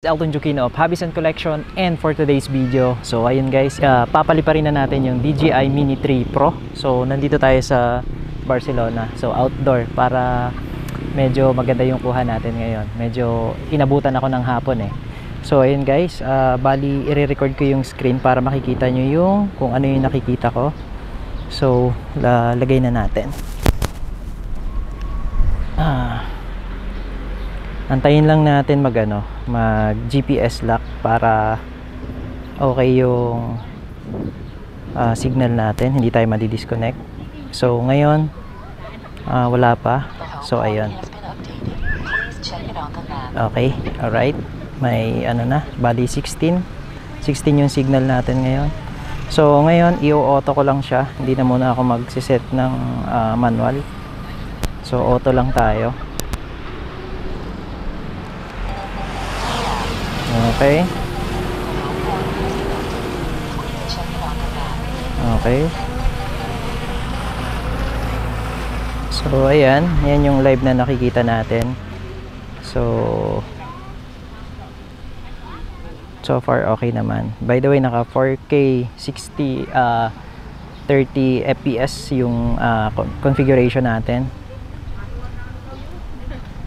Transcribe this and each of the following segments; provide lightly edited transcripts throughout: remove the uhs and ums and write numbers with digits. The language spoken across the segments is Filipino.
Elton Jukino of Hobbies and Collection, and for today's video, so ayun guys, papaliparin na natin yung DJI Mini 3 Pro. So nandito tayo sa Barcelona, so outdoor, para medyo maganda yung kuha natin ngayon. Medyo inabutan ako ng hapon eh. So ayun guys, bali i-record ko yung screen para makikita nyo yung kung ano yung nakikita ko. So lagay na natin. Antayin lang natin mag GPS lock para okay yung signal natin, hindi tayo madi-disconnect. So ngayon wala pa. So ayun. Okay, alright. May na, bali 16 yung signal natin ngayon. So ngayon i-auto ko lang siya, hindi na muna ako magsiset ng manual. So auto lang tayo. Okay. Okay. So ayan, yan yung live na nakikita natin. So far okay naman. By the way, naka 4K 60 30 FPS yung configuration natin.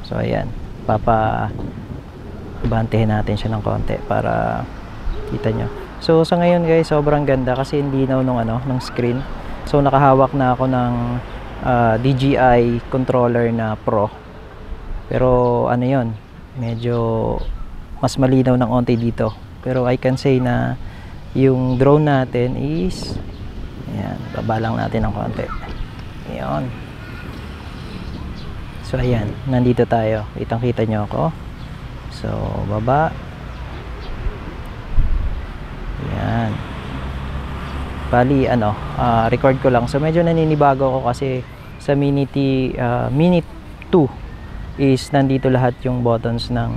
So ayan, bantihin natin siya ng konti para kita nyo. So sa ngayon guys, sobrang ganda kasi hindi linaw ng screen. So nakahawak na ako ng DJI controller na Pro. Pero yon, medyo mas malinaw ng konti dito. Pero I can say na yung drone natin is ayan, baba lang natin ng konti. Ayan. So ayan, nandito tayo. Kitang-kita nyo ako. So, baba. Yan. Bali, record ko lang. So, medyo naninibago ako kasi sa Mini 2 is nandito lahat yung buttons ng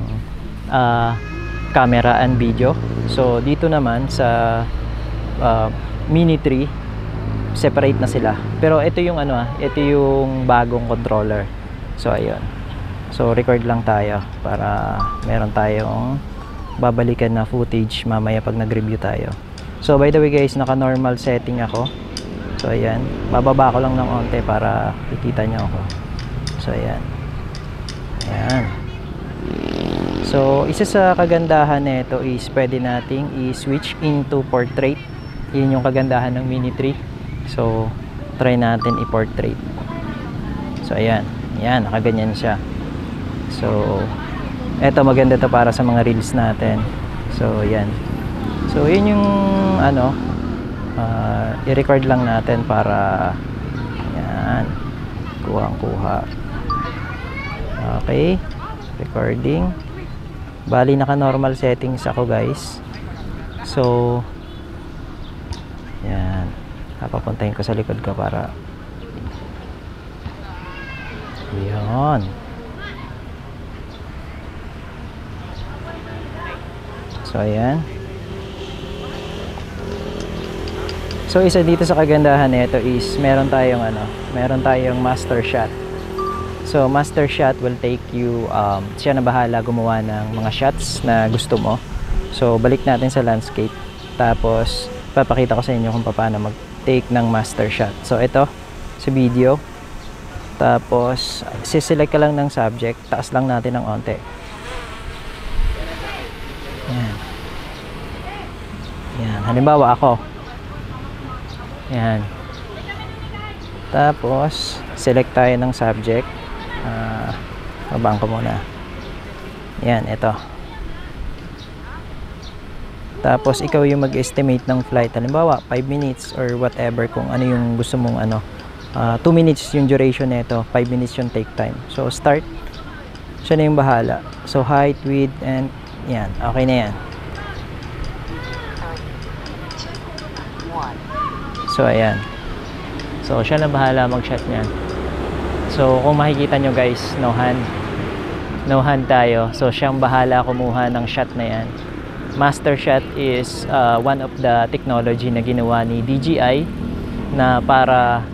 camera and video. So, dito naman sa Mini 3, separate na sila. Pero ito yung ito yung bagong controller. So, ayun. So record lang tayo para meron tayong babalikan na footage mamaya pag nag-review tayo. So by the way guys, naka normal setting ako. So ayan, bababa ko lang ng onte para ikita nyo ako. So ayan. Ayan. So isa sa kagandahan nito is pwede nating i-switch into portrait. Yun yung kagandahan ng Mini 3. So try natin i-portrait. So ayan. Ayan, nakaganyan siya. So eto, maganda to para sa mga reels natin. So yan. So yun yung i-record lang natin para yan, kuha. Okay, recording. Bali naka normal settings ako guys. So yan, papapuntahin ko sa likod ko para yan. So ayan. So isa dito sa kagandahan nito is meron tayong master shot. So master shot will take you siya na bahala gumawa ng mga shots na gusto mo. So balik natin sa landscape. Tapos papakita ko sa inyo kung paano mag-take ng master shot. So ito sa video. Tapos siselect ka lang ng subject, taas lang natin ng onte. Yan. Yan. Halimbawa ako. Yan. Tapos, select tayo ng subject. Babaan ko muna. Yan, ito. Tapos, ikaw yung mag-estimate ng flight. Halimbawa, 5 minutes or whatever kung ano yung gusto mong 2 minutes yung duration nito, 5 minutes yung take time. So, start. Siya na yung bahala. So, height, width, and yan, okay na yan. So ayan. So siya na bahala mag-shot niyan. So kung makikita nyo guys, no hand tayo. So siyang bahala kumuha ng shot na yan. Master shot is one of the technology na ginawa ni DJI na para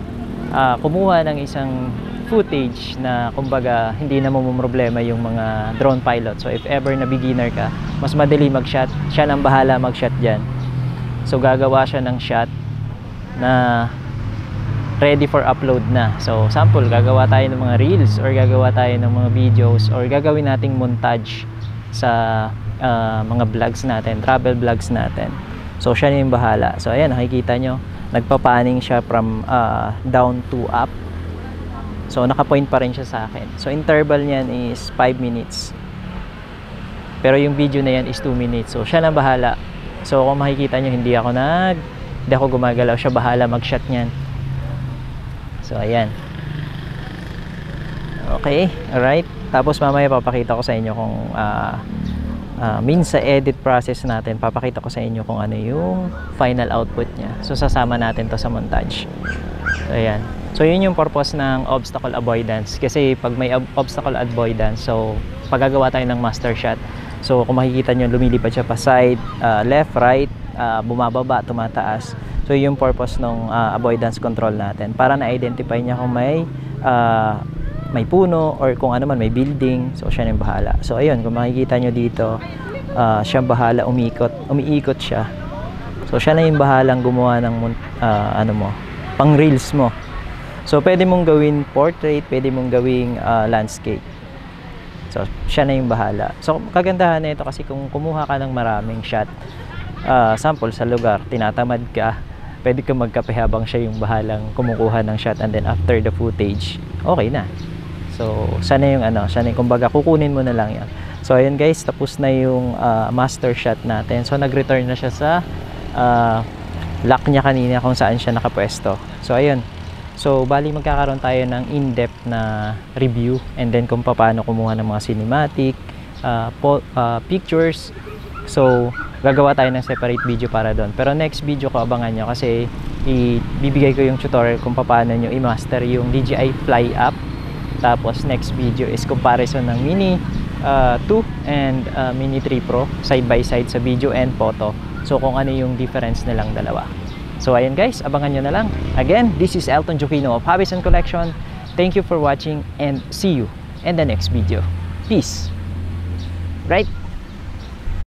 kumuha ng isang footage na kumbaga hindi na problema yung mga drone pilot. So if ever na beginner ka, mas madali mag-shot, siya nang bahala mag-shot dyan. So gagawa siya ng shot na ready for upload na. So sample, gagawa tayo ng mga reels or gagawa tayo ng mga videos or gagawin nating montage sa mga vlogs natin, travel vlogs natin. So siya na yung bahala. So ayan, nakikita nyo, nagpapaning siya from down to up. So naka-point pa rin siya sa akin. So interval niyan is 5 minutes. Pero yung video na yan is 2 minutes. So siya na bahala. So kung makikita nyo, hindi ako gumagalaw. Siya bahala mag-shot niyan. So ayan. Okay, alright. Tapos mamaya papakita ko sa inyo kung sa edit process natin, papakita ko sa inyo kung ano yung final output niya. So sasama natin to sa montage. So ayan. So yun yung purpose ng obstacle avoidance. Kasi pag may obstacle avoidance, so paggagawa tayo ng master shot, so kung makikita nyo, lumilipad siya pa side, left, right, bumababa, tumataas. So yung purpose ng avoidance control natin, para na-identify niya kung may puno or kung ano man, may building. So siya na yung bahala. So ayun, kung makikita nyo dito, siya bahala, umiikot siya. So siya na yung bahalang gumawa ng pang reels mo. So pwede mong gawin portrait, pwede mong gawing landscape. So siya na yung bahala. So kagandahan na ito kasi kung kumuha ka ng maraming shot, sample sa lugar, tinatamad ka, pwede ka magkape habang siya yung bahalang kumukuha ng shot, and then after the footage, okay na. So sana yung kumbaga kukunin mo na lang yan. So ayun guys, tapos na yung master shot natin. So nag-return na siya sa lock niya kanina kung saan siya nakapwesto. So ayun. So bali magkakaroon tayo ng in-depth na review, and then kung paano kumuha ng mga cinematic pictures. So gagawa tayo ng separate video para doon. Pero next video ko, abangan nyo kasi ibibigay ko yung tutorial kung paano nyo i-master yung DJI Fly App. Tapos next video is comparison ng Mini 2 and Mini 3 Pro side by side sa video and photo. So kung ano yung difference nilang dalawa. So ayun guys, abangan nyo na lang. Again, this is Elton Jokino of Hobbies and Collection. Thank you for watching and see you in the next video. Peace. Right?